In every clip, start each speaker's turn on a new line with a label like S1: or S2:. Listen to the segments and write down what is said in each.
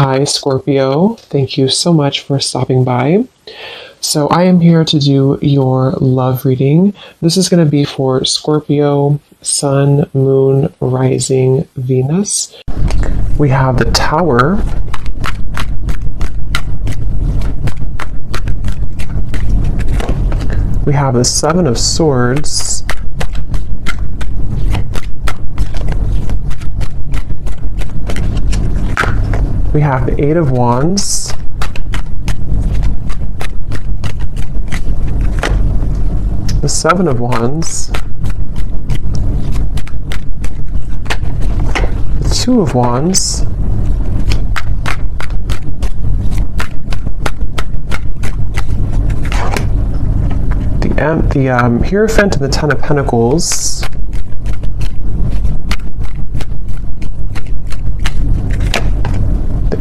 S1: Hi, Scorpio. Thank you so much for stopping by. So I am here to do your love reading. This is going to be for Scorpio, Sun, Moon, Rising, Venus. We have the Tower. We have the Seven of Swords. We have the Eight of Wands. The Seven of Wands. The Two of Wands. The Hierophant and the Ten of Pentacles.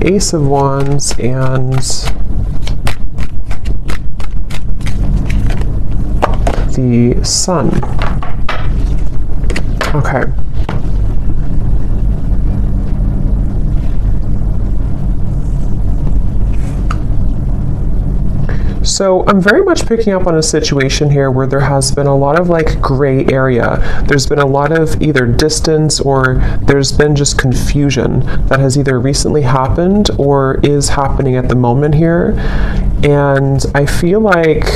S1: Ace of Wands and the Sun. Okay. So I'm very much picking up on a situation here where there has been a lot of like gray area. There's been a lot of either distance or there's been just confusion that has either recently happened or is happening at the moment here. And I feel like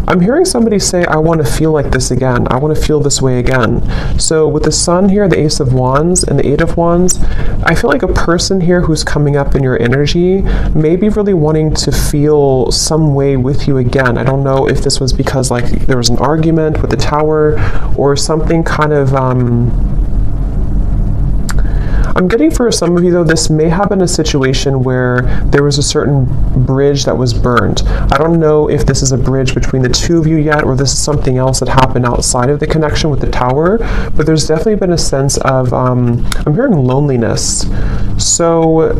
S1: I'm hearing somebody say, I want to feel like this again. I want to feel this way again. So with the Sun here, the Ace of Wands and the Eight of Wands, I feel like a person here who's coming up in your energy may be really wanting to feel some way with you again. I don't know if this was because like there was an argument with the Tower or something kind of, I'm getting for some of you though, this may have been a situation where there was a certain bridge that was burned. I don't know if this is a bridge between the two of you yet, or this is something else that happened outside of the connection with the Tower, but there's definitely been a sense of, I'm hearing loneliness. So,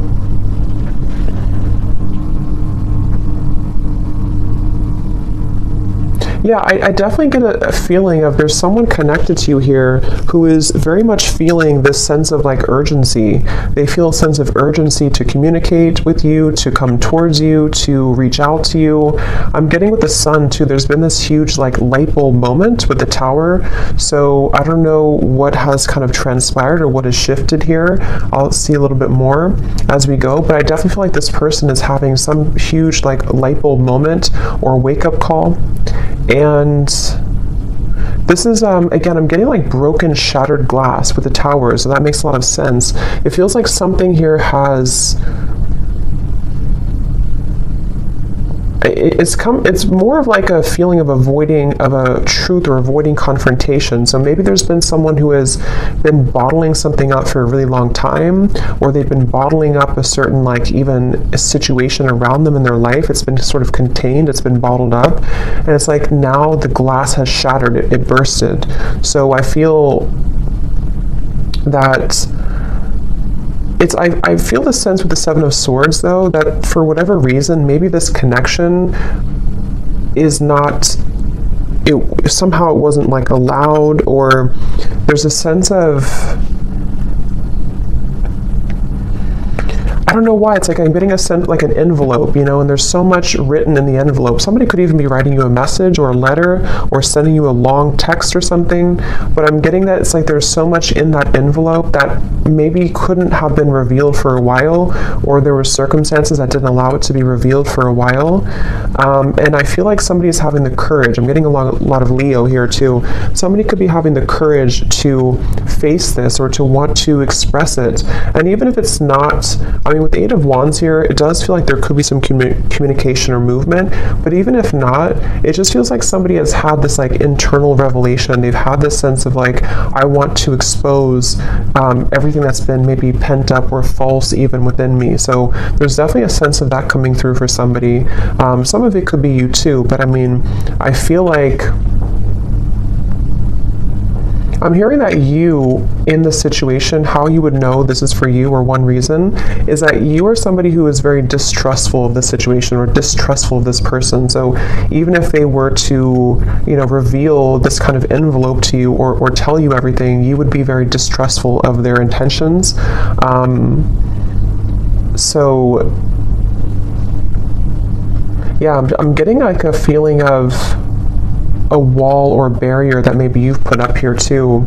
S1: yeah, I definitely get a feeling of there's someone connected to you here who is very much feeling this sense of like urgency. They feel a sense of urgency to communicate with you, to come towards you, to reach out to you. I'm getting with the Sun too. There's been this huge like light bulb moment with the Tower. So I don't know what has kind of transpired or what has shifted here. I'll see a little bit more as we go, but I definitely feel like this person is having some huge like light bulb moment or wake up call. And this is, again, I'm getting like broken, shattered glass with the Tower, so that makes a lot of sense. It feels like something here has... It's more of like a feeling of avoiding of a truth or avoiding confrontation. So maybe there's been someone who has been bottling something up for a really long time, or they've been bottling up a certain like even a situation around them in their life. It's been sort of contained, it's been bottled up, and it's like now the glass has shattered, it bursted. So I feel that I feel the sense with the Seven of Swords though that for whatever reason maybe this connection is not, somehow it wasn't like allowed, or there's a sense of, I don't know why, it's like I'm getting a sense like an envelope, you know, and there's so much written in the envelope. Somebody could even be writing you a message or a letter or sending you a long text or something, but I'm getting that it's like there's so much in that envelope that maybe couldn't have been revealed for a while, or there were circumstances that didn't allow it to be revealed for a while. And I feel like somebody is having the courage. I'm getting a lot of Leo here too. Somebody could be having the courage to face this or to want to express it. And even if it's not, I mean, with the Eight of Wands here, it does feel like there could be some communication or movement, but even if not, it just feels like somebody has had this like internal revelation. They've had this sense of like, I want to expose everything that's been maybe pent up or false even within me. So there's definitely a sense of that coming through for somebody. Some of it could be you too, but I mean, I feel like I'm hearing that you, in this situation, how you would know this is for you, or one reason, is that you are somebody who is very distrustful of this situation or distrustful of this person. So even if they were to, you know, reveal this kind of envelope to you or tell you everything, you would be very distrustful of their intentions. So yeah, I'm getting like a feeling of a wall or barrier that maybe you've put up here too.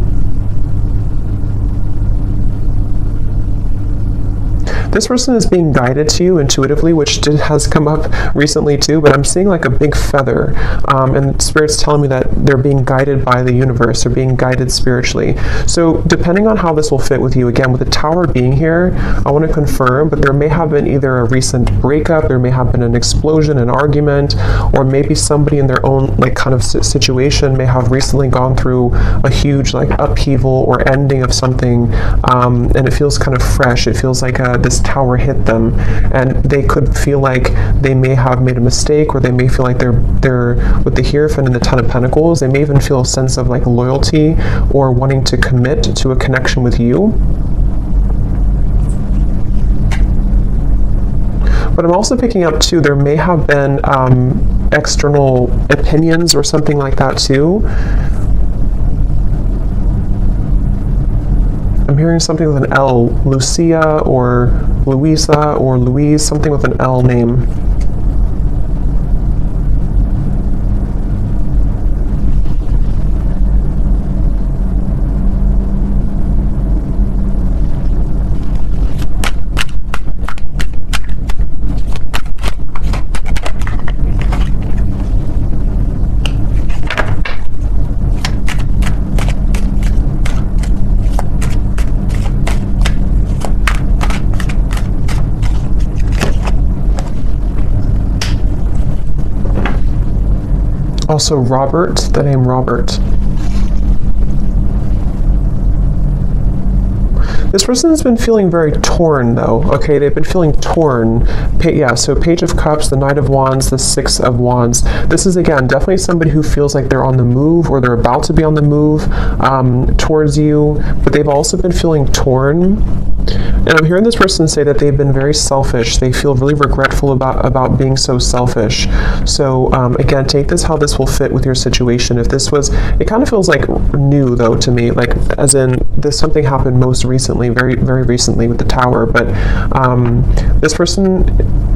S1: This person is being guided to you intuitively, which has come up recently too, but I'm seeing like a big feather, and Spirit's telling me that they're being guided by the universe, they're being guided spiritually. So depending on how this will fit with you, again, with the Tower being here, I want to confirm, but there may have been either a recent breakup, there may have been an explosion, an argument, or maybe somebody in their own like kind of situation may have recently gone through a huge like upheaval or ending of something, and it feels kind of fresh. It feels like this Tower hit them, and they could feel like they may have made a mistake, or they may feel like they're with the Hierophant and the Ten of Pentacles, they may even feel a sense of like loyalty or wanting to commit to a connection with you. But I'm also picking up too, there may have been external opinions or something like that too. I'm hearing something with an L, Lucia or Louisa or Louise, something with an L name. Also Robert, the name Robert. This person has been feeling very torn though, okay? They've been feeling torn. Yeah, so Page of Cups, the Knight of Wands, the Six of Wands. This is, again, definitely somebody who feels like they're on the move, or they're about to be on the move towards you, but they've also been feeling torn. And I'm hearing this person say that they've been very selfish. They feel really regretful about being so selfish. So again, take this how this will fit with your situation. If this was, it kind of feels like new though to me, like as in this something happened most recently, very, very recently with the Tower. But this person,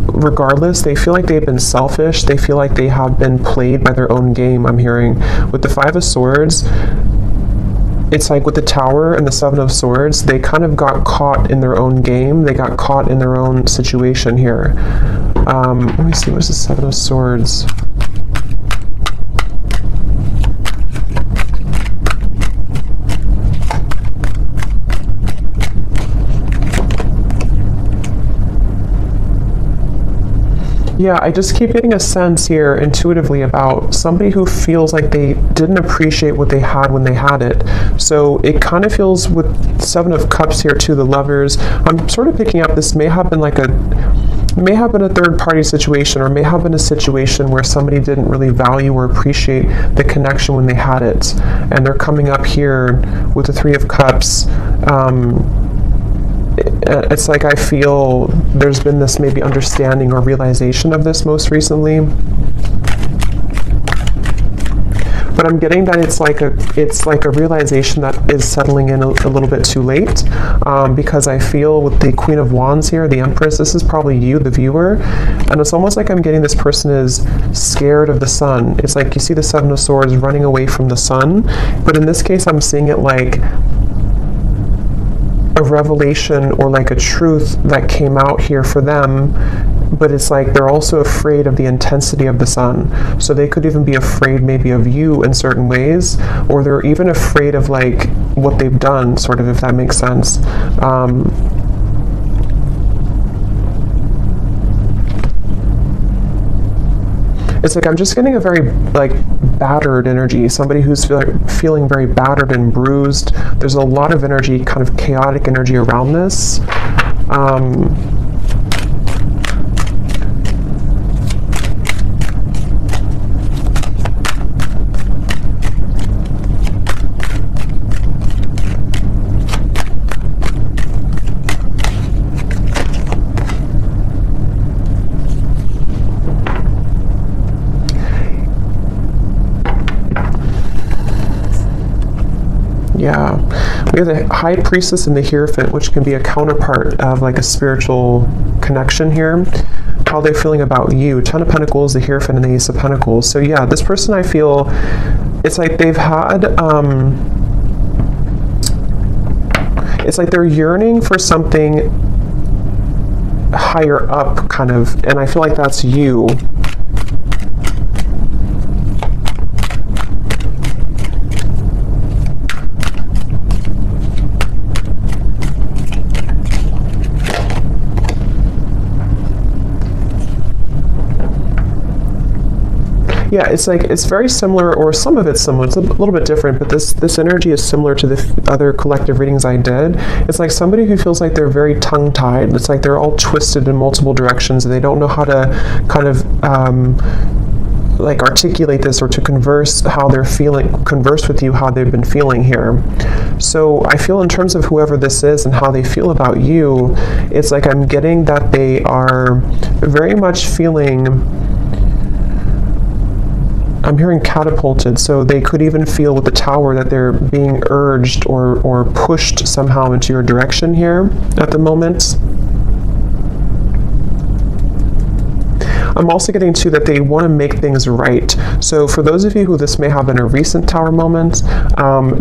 S1: regardless, they feel like they've been selfish. They feel like they have been played by their own game, I'm hearing. With the Five of Swords, it's like with the Tower and the Seven of Swords, they kind of got caught in their own game. They got caught in their own situation here. Let me see, what's the Seven of Swords? Yeah, I just keep getting a sense here intuitively about somebody who feels like they didn't appreciate what they had when they had it. So it kind of feels with Seven of Cups here too, the Lovers. I'm sort of picking up this may have been a third-party situation, or may have been a situation where somebody didn't really value or appreciate the connection when they had it. And they're coming up here with the Three of Cups. It's like I feel there's been this maybe understanding or realization of this most recently. But I'm getting that it's like a realization that is settling in a little bit too late, because I feel with the Queen of Wands here, the Empress, this is probably you, the viewer, and it's almost like I'm getting this person is scared of the sun. It's like you see the Seven of Swords running away from the sun, but in this case I'm seeing it like a revelation or like a truth that came out here for them, but it's like they're also afraid of the intensity of the sun. So they could even be afraid maybe of you in certain ways, or they're even afraid of like what they've done, sort of, if that makes sense. It's like I'm just getting a very like battered energy, somebody who's feeling very battered and bruised. There's a lot of energy, kind of chaotic energy around this. Yeah, We have the High Priestess and the Hierophant, which can be a counterpart of like a spiritual connection here. How they're feeling about you. Ten of Pentacles, the Hierophant, and the Ace of Pentacles. So yeah, this person, I feel, it's like they've had, it's like they're yearning for something higher up, kind of, and I feel like that's you. Yeah, it's like, it's very similar, or some of it's similar. It's a little bit different, but this energy is similar to the other collective readings I did. It's like somebody who feels like they're very tongue-tied. It's like they're all twisted in multiple directions, and they don't know how to kind of like articulate this, or to converse how they're feeling, converse with you how they've been feeling here. So I feel in terms of whoever this is and how they feel about you, it's like I'm getting that they are very much feeling, I'm hearing catapulted, so they could even feel with the Tower that they're being urged or pushed somehow into your direction here at the moment. I'm also getting to that they want to make things right. So for those of you who this may have been a recent Tower moment,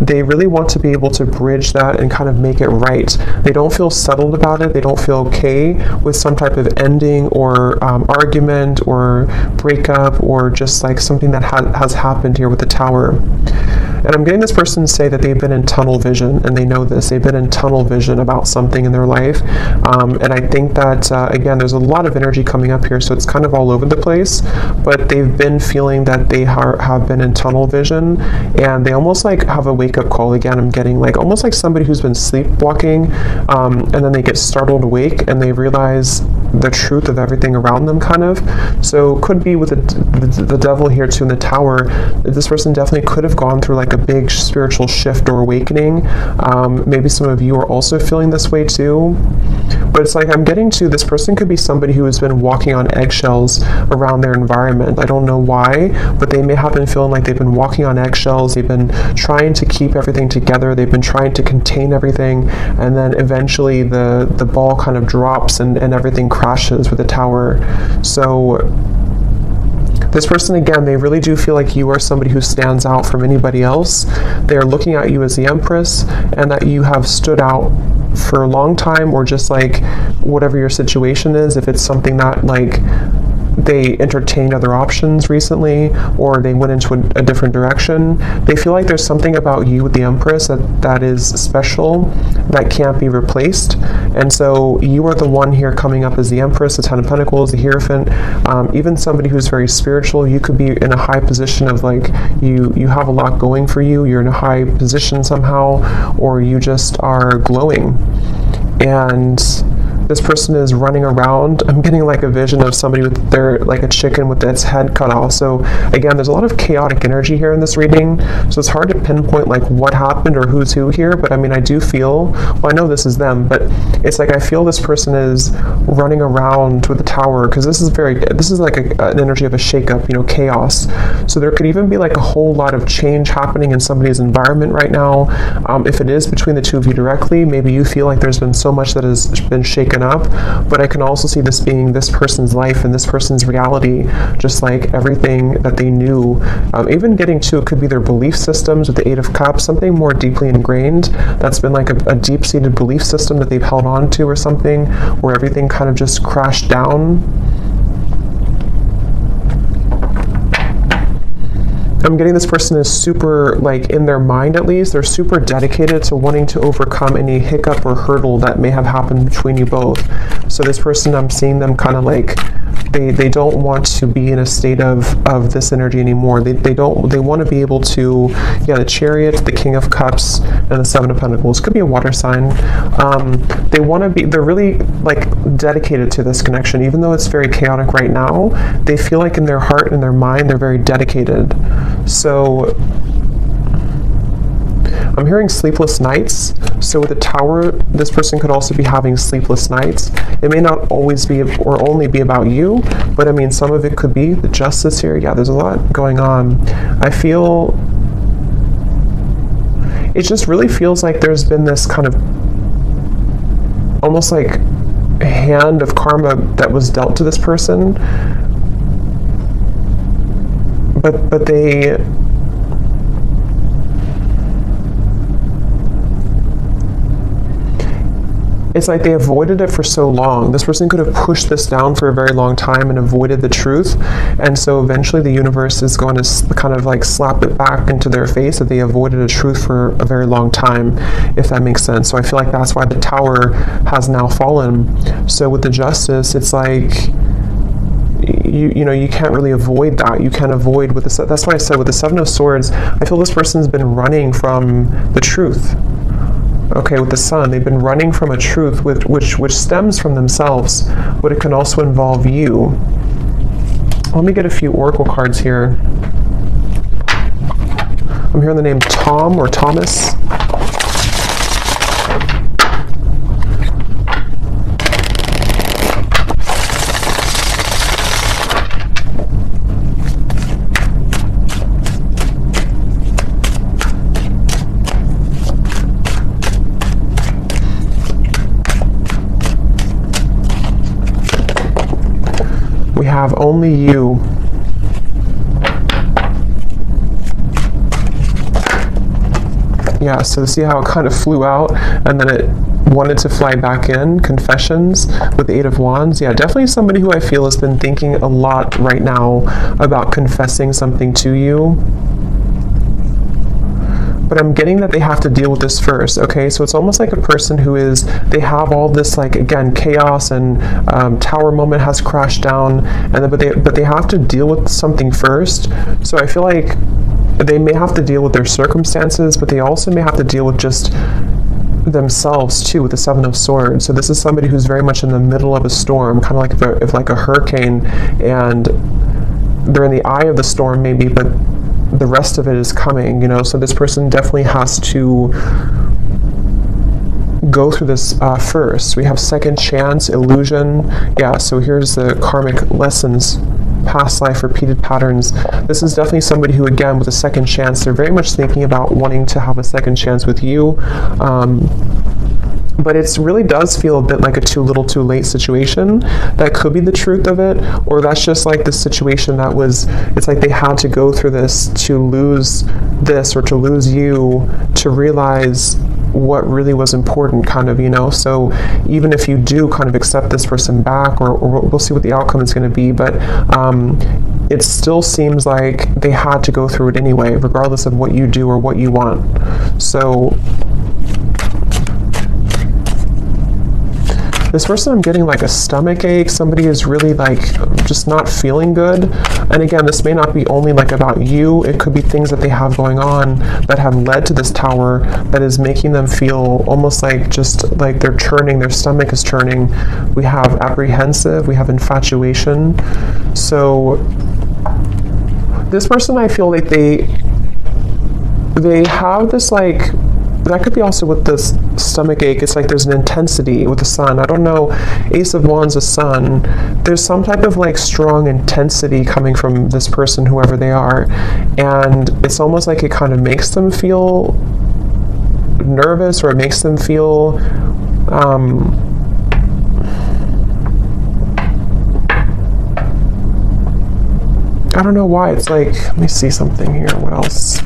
S1: they really want to be able to bridge that and kind of make it right. They don't feel settled about it. They don't feel okay with some type of ending or argument or breakup, or just like something that has happened here with the Tower. And I'm getting this person to say that they've been in tunnel vision, and they know this. They've been in tunnel vision about something in their life. And I think that, again, there's a lot of energy coming up here, so it's kind of all over the place. But they've been feeling that they have been in tunnel vision, and they almost like have a wake-up call. Again, I'm getting like almost like somebody who's been sleepwalking, and then they get startled awake, and they realize the truth of everything around them, kind of. So could be with the devil here too in the Tower. This person definitely could have gone through like a big spiritual shift or awakening. Maybe some of you are also feeling this way too. But it's like I'm getting to, this person could be somebody who has been walking on eggshells around their environment. I don't know why, but they may have been feeling like they've been walking on eggshells. They've been trying to keep everything together. They've been trying to contain everything, and then eventually the ball kind of drops and everything crashes with the Tower. So this person, again, they really do feel like you are somebody who stands out from anybody else. They're looking at you as the Empress, and that you have stood out for a long time, or just like whatever your situation is. If it's something that like they entertained other options recently, or they went into a different direction, they feel like there's something about you with the Empress that is special, that can't be replaced. And so you are the one here coming up as the Empress, the Ten of Pentacles, the Hierophant. Even somebody who's very spiritual, you could be in a high position of like, you have a lot going for you, you're in a high position somehow, or you just are glowing. And this person is running around. I'm getting like a vision of somebody with their, like a chicken with its head cut off. So again, there's a lot of chaotic energy here in this reading. So it's hard to pinpoint like what happened or who's who here. But I mean, I do feel, well, I know this is them, but it's like I feel this person is running around with the Tower, because this is like an energy of a shakeup, you know, chaos. So there could even be like a whole lot of change happening in somebody's environment right now. If it is between the two of you directly, maybe you feel like there's been so much that has been shaken up, but I can also see this being this person's life and this person's reality, just like everything that they knew. Even getting to, it could be their belief systems with the Eight of Cups, something more deeply ingrained that's been like a deep-seated belief system that they've held on to, or something where everything kind of just crashed down. I'm getting this person is super, like in their mind at least, they're super dedicated to wanting to overcome any hiccup or hurdle that may have happened between you both. So this person, I'm seeing them kind of like, they don't want to be in a state of this energy anymore. They want to be able to, yeah, the Chariot, the King of Cups, and the Seven of Pentacles. Could be a water sign. They want to be, they're really like dedicated to this connection. Even though it's very chaotic right now, they feel like in their heart and their mind, they're very dedicated. So I'm hearing sleepless nights. So with the Tower, this person could also be having sleepless nights. It may not always be or only be about you, but I mean, some of it could be the Justice here. Yeah, there's a lot going on. I feel it just really feels like there's been this kind of almost like a hand of karma that was dealt to this person, but they it's like they avoided it for so long. This person could have pushed this down for a very long time and avoided the truth. And so eventually the universe is going to kind of like slap it back into their face that they avoided a truth for a very long time, if that makes sense. So I feel like that's why the Tower has now fallen. So with the Justice, it's like, you know, you can't really avoid that. You can't avoid with the, that's why I said with the Seven of Swords, I feel this person's been running from the truth. Okay, with the Sun, they've been running from a truth which stems from themselves, but it can also involve you. Let me get a few oracle cards here. I'm hearing the name Tom or Thomas. We have only you. Yeah, so see how it kind of flew out and then it wanted to fly back in. Confessions with the Eight of Wands. Yeah, definitely somebody who I feel has been thinking a lot right now about confessing something to you. But I'm getting that they have to deal with this first, okay? So it's almost like a person who is, they have all this, like, again, chaos and Tower moment has crashed down, and then, but they have to deal with something first. So I feel like they may have to deal with their circumstances, but they also may have to deal with just themselves too, with the Seven of Swords. So this is somebody who's very much in the middle of a storm, kind of like if like a hurricane, and they're in the eye of the storm maybe, but the rest of it is coming, you know. So this person definitely has to go through this first. We have second chance, illusion. Yeah, so here's the karmic lessons, past life, repeated patterns. This is definitely somebody who, again, with a second chance, they're very much thinking about wanting to have a second chance with you. But it really does feel a bit like a too little too late situation. That could be the truth of it, or that's just like the situation that was, it's like they had to go through this to lose this or to lose you to realize what really was important, kind of, you know. So even if you do kind of accept this person back, or we'll see what the outcome is going to be, but it still seems like they had to go through it anyway, regardless of what you do or what you want. So this person, I'm getting like a stomach ache. Somebody is really like just not feeling good. And again, this may not be only like about you. It could be things that they have going on that have led to this Tower that is making them feel almost like just like they're churning, their stomach is churning. We have apprehensive, we have infatuation. So this person, I feel like they have this like, that could be also with this stomach ache. It's like there's an intensity with the Sun. I don't know, Ace of Wands, the Sun. There's some type of like strong intensity coming from this person, whoever they are. And it's almost like it kind of makes them feel nervous, or it makes them feel I don't know why. It's like, let me see something here. What else?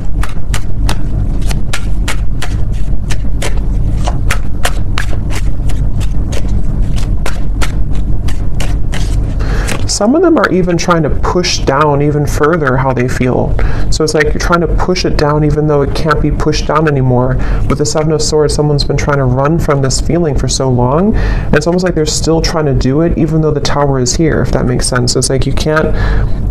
S1: Some of them are even trying to push down even further how they feel. So it's like you're trying to push it down even though it can't be pushed down anymore. With the Seven of Swords, someone's been trying to run from this feeling for so long, and it's almost like they're still trying to do it even though the Tower is here, if that makes sense. So it's like you can't,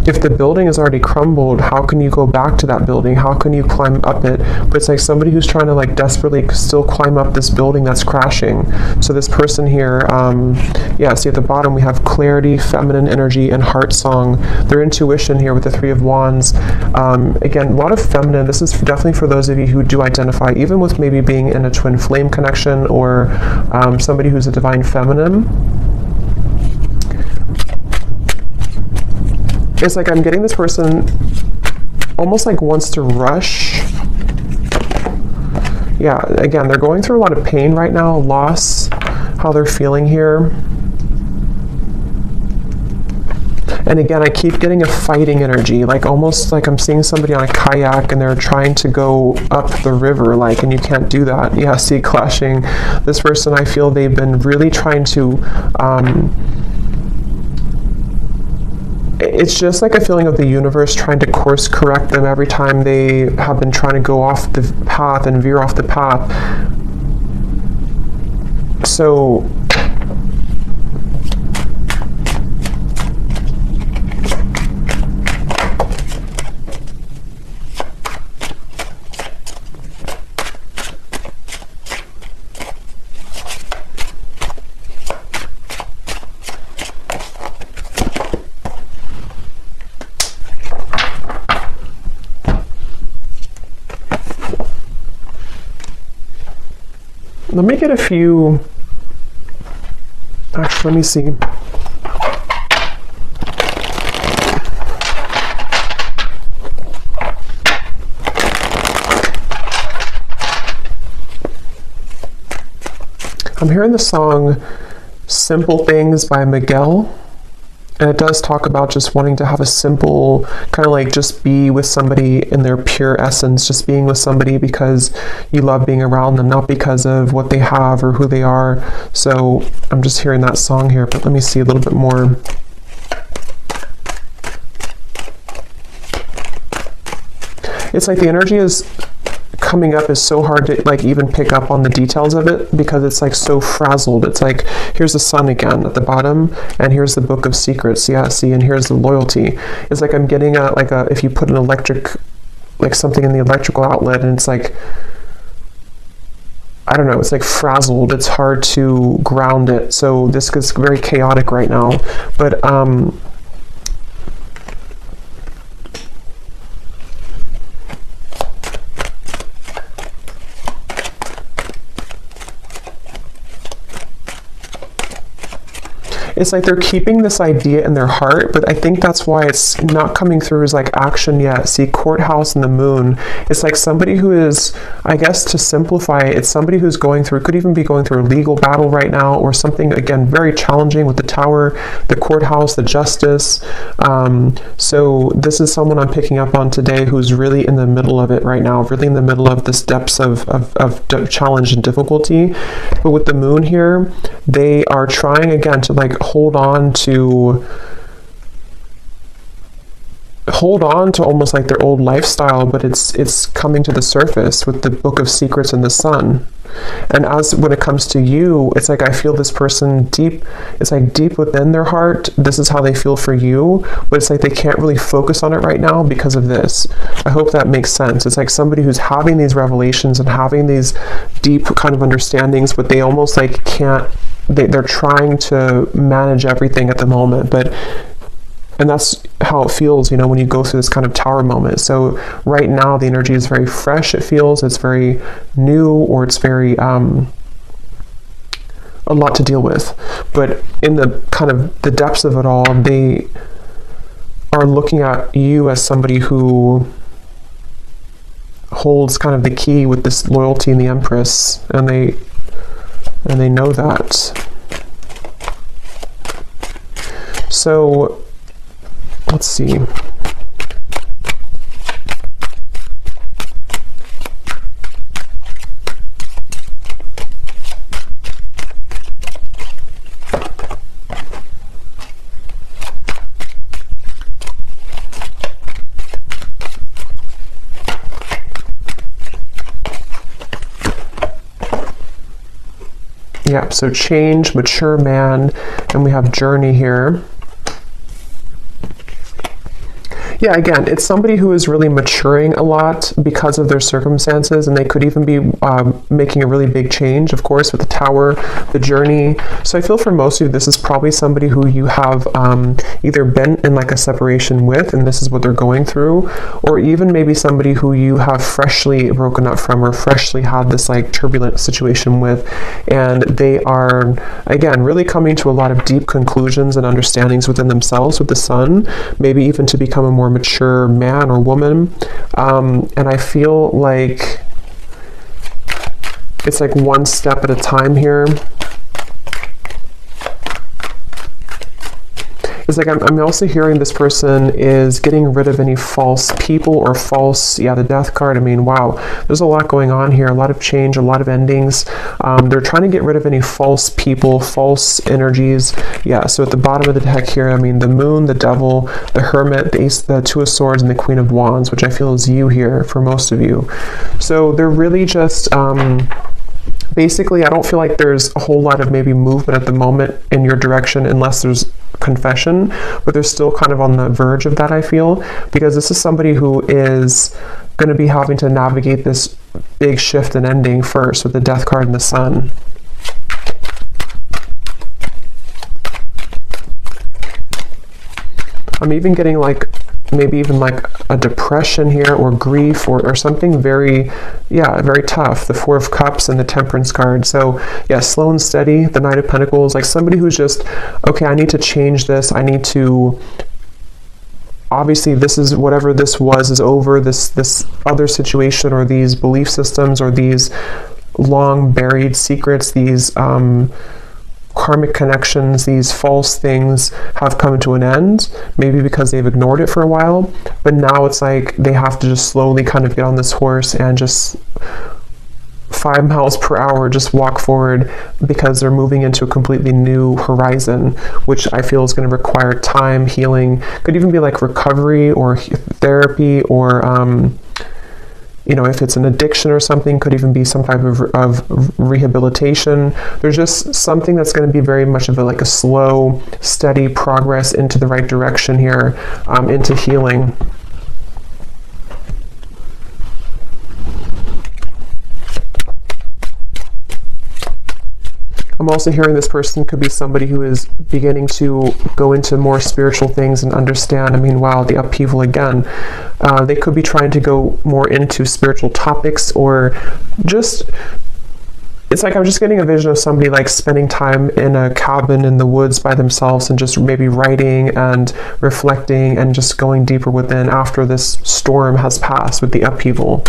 S1: if the building is already crumbled, how can you go back to that building? How can you climb up it? But it's like somebody who's trying to like desperately still climb up this building that's crashing. So this person here, yeah, see at the bottom we have clarity, feminine energy, and heart song. Their intuition here with the Three of Wands. Again, a lot of feminine. This is definitely for those of you who do identify even with maybe being in a twin flame connection, or somebody who's a divine feminine. It's like I'm getting this person almost like wants to rush Yeah, again, they're going through a lot of pain right now, loss, how they're feeling here. And again, I keep getting a fighting energy, like almost like I'm seeing somebody on a kayak and they're trying to go up the river, like, and you can't do that. Yeah, see, clashing. This person, I feel they've been really trying to, it's just like a feeling of the universe trying to course correct them every time they have been trying to go off the path and veer off the path. So, let me get a few, actually, let me see. I'm hearing the song Simple Things by Miguel. And it does talk about just wanting to have a simple, kind of like just be with somebody in their pure essence, just being with somebody because you love being around them, not because of what they have or who they are. So I'm just hearing that song here, but let me see a little bit more. It's like the energy is coming up is so hard to like even pick up on the details of it because it's like so frazzled. It's like, here's the sun again at the bottom and here's the book of secrets. Yeah, see, and here's the loyalty. It's like I'm getting a, like a, if you put an electric, like something in the electrical outlet and it's like, I don't know, it's like frazzled. It's hard to ground it. So this is very chaotic right now. But it's like they're keeping this idea in their heart, but I think that's why it's not coming through as like action yet. See, courthouse and the moon. It's like somebody who is, I guess to simplify it, it's somebody who's going through, could even be going through a legal battle right now or something, again, very challenging with the tower, the courthouse, the justice. So this is someone I'm picking up on today who's really in the middle of it right now, really in the middle of this depths of challenge and difficulty. But with the moon here, they are trying again to like hold on to almost like their old lifestyle, but it's coming to the surface with the book of secrets and the sun. And as when it comes to you, it's like I feel this person deep, it's like deep within their heart, this is how they feel for you, but it's like they can't really focus on it right now because of this. I hope that makes sense. It's like somebody who's having these revelations and having these deep kind of understandings, but they almost like can't, they're trying to manage everything at the moment, and that's how it feels, you know, when you go through this kind of tower moment. So right now the energy is very fresh, it feels, it's very new, or it's very a lot to deal with. But in the kind of the depths of it all, they are looking at you as somebody who holds kind of the key with this loyalty in the Empress, and they know that. So let's see. Yeah, so change, mature man, and we have journey here. Yeah, again, it's somebody who is really maturing a lot because of their circumstances, and they could even be making a really big change, of course, with the tower, the journey. So I feel for most of you, this is probably somebody who you have either been in like a separation with, and this is what they're going through, or even maybe somebody who you have freshly broken up from or freshly had this like turbulent situation with, and they are, again, really coming to a lot of deep conclusions and understandings within themselves with the sun, maybe even to become a more mature man or woman. And I feel like it's like one step at a time here. It's like I'm also hearing this person is getting rid of any false people or false, yeah, the death card. I mean, wow, there's a lot going on here, a lot of change, a lot of endings. They're trying to get rid of any false people, false energies. Yeah, so at the bottom of the deck here, I mean, the moon, the devil, the hermit, the ace, the two of swords, and the queen of wands, which I feel is you here for most of you. So they're really just... basically, I don't feel like there's a whole lot of maybe movement at the moment in your direction unless there's confession, but they're still kind of on the verge of that, I feel, because this is somebody who is going to be having to navigate this big shift and ending first with the death card and the sun. I'm even getting like maybe even like a depression here or grief or something very, yeah, very tough. The Four of Cups and the Temperance card. So yeah, slow and steady, the Knight of Pentacles, like somebody who's just, okay, I need to change this. I need to, obviously this is, whatever this was is over, this other situation or these belief systems or these long buried secrets, these karmic connections, these false things have come to an end, maybe because they've ignored it for a while, but now it's like they have to just slowly kind of get on this horse and just 5 miles per hour just walk forward, because they're moving into a completely new horizon, which I feel is going to require time, healing, could even be like recovery or therapy, or you know, if it's an addiction or something, could even be some type of rehabilitation. There's just something that's going to be very much of like a slow, steady progress into the right direction here, into healing. I'm also hearing this person could be somebody who is beginning to go into more spiritual things and understand. I mean, wow, the upheaval again. They could be trying to go more into spiritual topics, or just, it's like I'm just getting a vision of somebody like spending time in a cabin in the woods by themselves and just maybe writing and reflecting and just going deeper within after this storm has passed with the upheaval.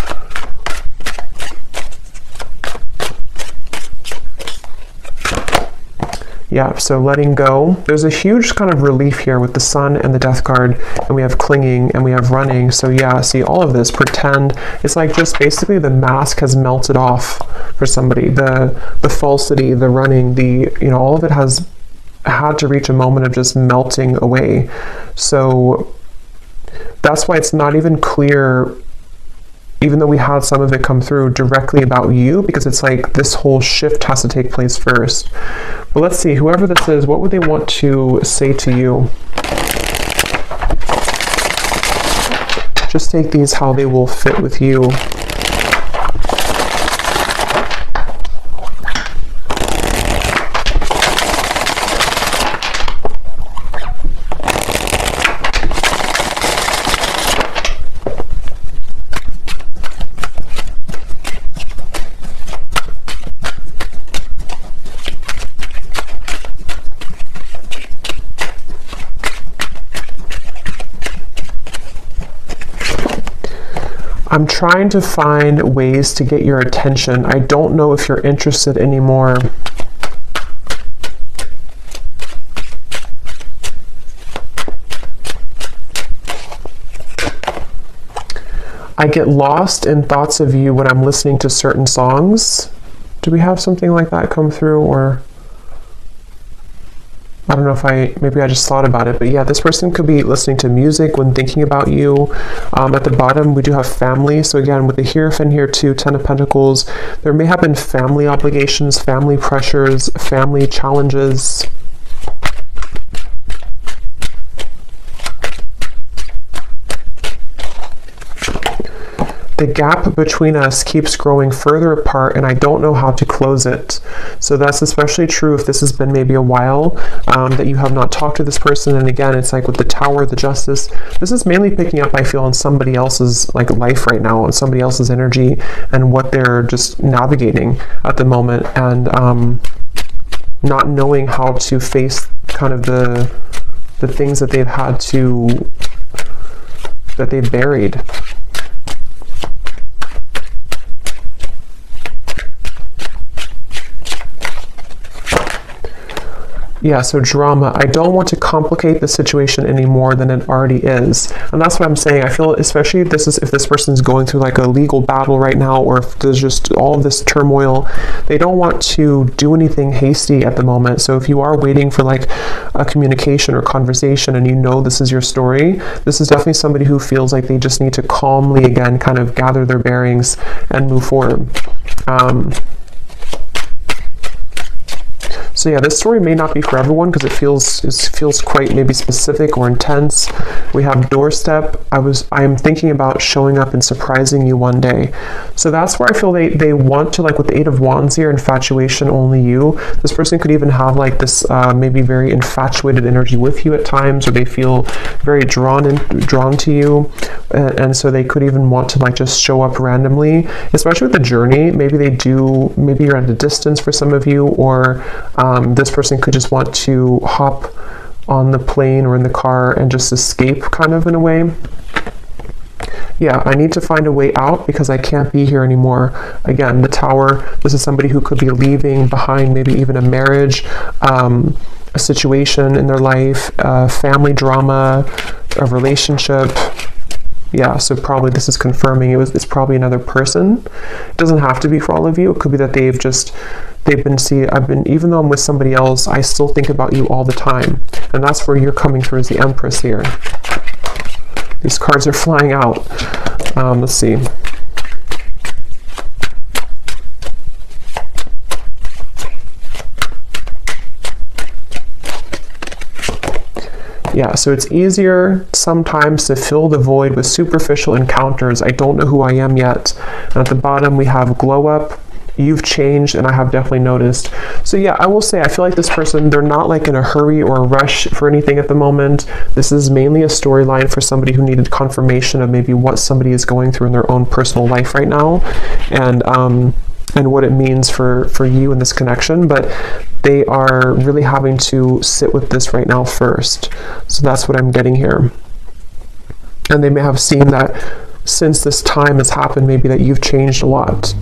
S1: Yeah, so letting go. There's a huge kind of relief here with the sun and the death card, and we have clinging and we have running. So yeah, see all of this, pretend. It's like just basically the mask has melted off for somebody. The falsity, the running, the, you know, all of it has had to reach a moment of just melting away. So that's why it's not even clear, even though we had some of it come through, directly about you, because it's like this whole shift has to take place first. But let's see, whoever this is, what would they want to say to you? Just take these how they will fit with you. I'm trying to find ways to get your attention. I don't know if you're interested anymore. I get lost in thoughts of you when I'm listening to certain songs. Do we have something like that come through, or I don't know if maybe I just thought about it, but yeah, this person could be listening to music when thinking about you. At the bottom, we do have family. So again, with the Hierophant here too, 10 of Pentacles, there may have been family obligations, family pressures, family challenges. The gap between us keeps growing further apart, and I don't know how to close it. So that's especially true if this has been maybe a while that you have not talked to this person. And again, it's like with the Tower, the Justice, this is mainly picking up, I feel, on somebody else's like life right now, on somebody else's energy and what they're just navigating at the moment, and not knowing how to face kind of the things that they've had to, that they've buried. Yeah, so drama. I don't want to complicate the situation any more than it already is. And that's what I'm saying. I feel, especially if this person's going through like a legal battle right now, or if there's just all of this turmoil, they don't want to do anything hasty at the moment. So if you are waiting for like a communication or conversation and you know this is your story, this is definitely somebody who feels like they just need to calmly, again, kind of gather their bearings and move forward. So yeah, this story may not be for everyone because it feels quite maybe specific or intense. We have doorstep. I am thinking about showing up and surprising you one day. So that's where I feel they want to, like with the Eight of Wands here, infatuation, only you. This person could even have like this maybe very infatuated energy with you at times, or they feel very drawn to you. And so they could even want to like just show up randomly, especially with the journey. Maybe you're at a distance for some of you, or this person could just want to hop on the plane or in the car and just escape kind of in a way. Yeah, I need to find a way out because I can't be here anymore. Again, the Tower, this is somebody who could be leaving behind maybe even a marriage, a situation in their life, family drama, a relationship. Yeah, so probably this is confirming it's probably another person. It doesn't have to be for all of you. It could be that even though I'm with somebody else, I still think about you all the time. And that's where you're coming through as the Empress here. These cards are flying out. Let's see. Yeah, so it's easier sometimes to fill the void with superficial encounters. I don't know who I am yet. And at the bottom we have glow up. You've changed, and I have definitely noticed. So yeah, I will say I feel like this person, they're not like in a hurry or a rush for anything at the moment. This is mainly a storyline for somebody who needed confirmation of maybe what somebody is going through in their own personal life right now, and what it means for you in this connection. But they are really having to sit with this right now first. So that's what I'm getting here. And they may have seen that since this time has happened, maybe that you've changed a lot.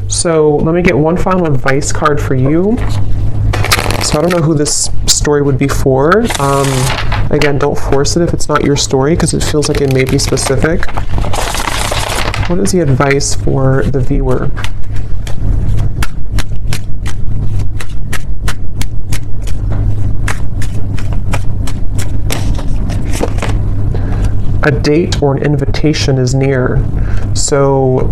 S1: So let me get one final advice card for you. So I don't know who this story would be for. Again, don't force it if it's not your story, because it feels like it may be specific. What is the advice for the viewer? A date or an invitation is near. So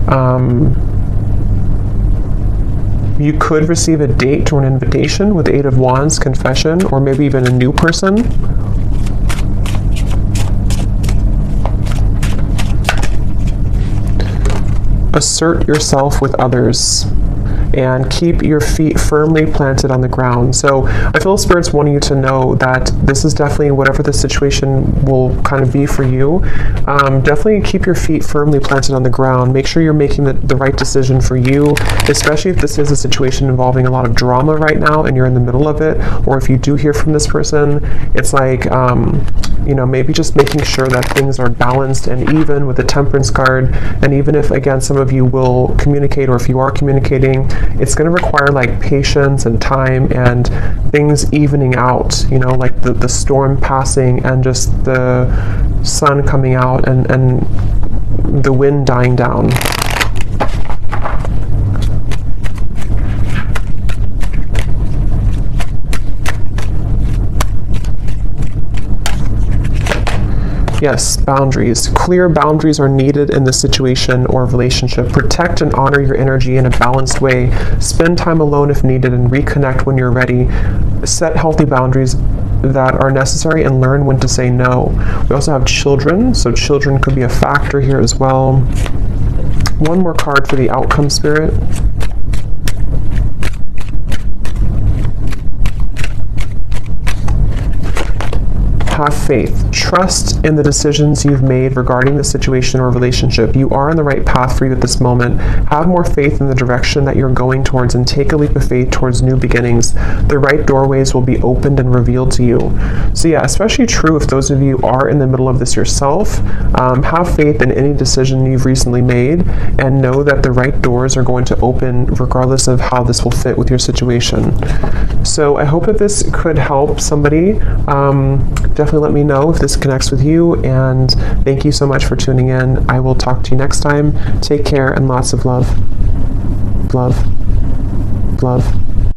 S1: you could receive a date or an invitation with Eight of Wands, confession, or maybe even a new person. Assert yourself with others and keep your feet firmly planted on the ground. So I feel Spirit's wanting you to know that this is definitely, whatever the situation will kind of be for you, definitely keep your feet firmly planted on the ground. Make sure you're making the right decision for you, especially if this is a situation involving a lot of drama right now and you're in the middle of it, or if you do hear from this person, it's like, maybe just making sure that things are balanced and even with the Temperance card. And even if, again, some of you will communicate, or if you are communicating, it's going to require like patience and time and things evening out, like the storm passing and just the sun coming out and the wind dying down. Yes, boundaries. Clear boundaries are needed in this situation or relationship. Protect and honor your energy in a balanced way. Spend time alone if needed and reconnect when you're ready. Set healthy boundaries that are necessary and learn when to say no. We also have children, so children could be a factor here as well. One more card for the outcome, Spirit. have faith. Trust in the decisions you've made regarding the situation or relationship. You are on the right path for you at this moment. Have more faith in the direction that you're going towards and take a leap of faith towards new beginnings. The right doorways will be opened and revealed to you. So yeah, especially true if those of you are in the middle of this yourself. Have faith in any decision you've recently made and know that the right doors are going to open regardless of how this will fit with your situation. So I hope that this could help somebody. Definitely let me know if this connects with you, and thank you so much for tuning in. I will talk to you next time. Take care and lots of love. Love. Love.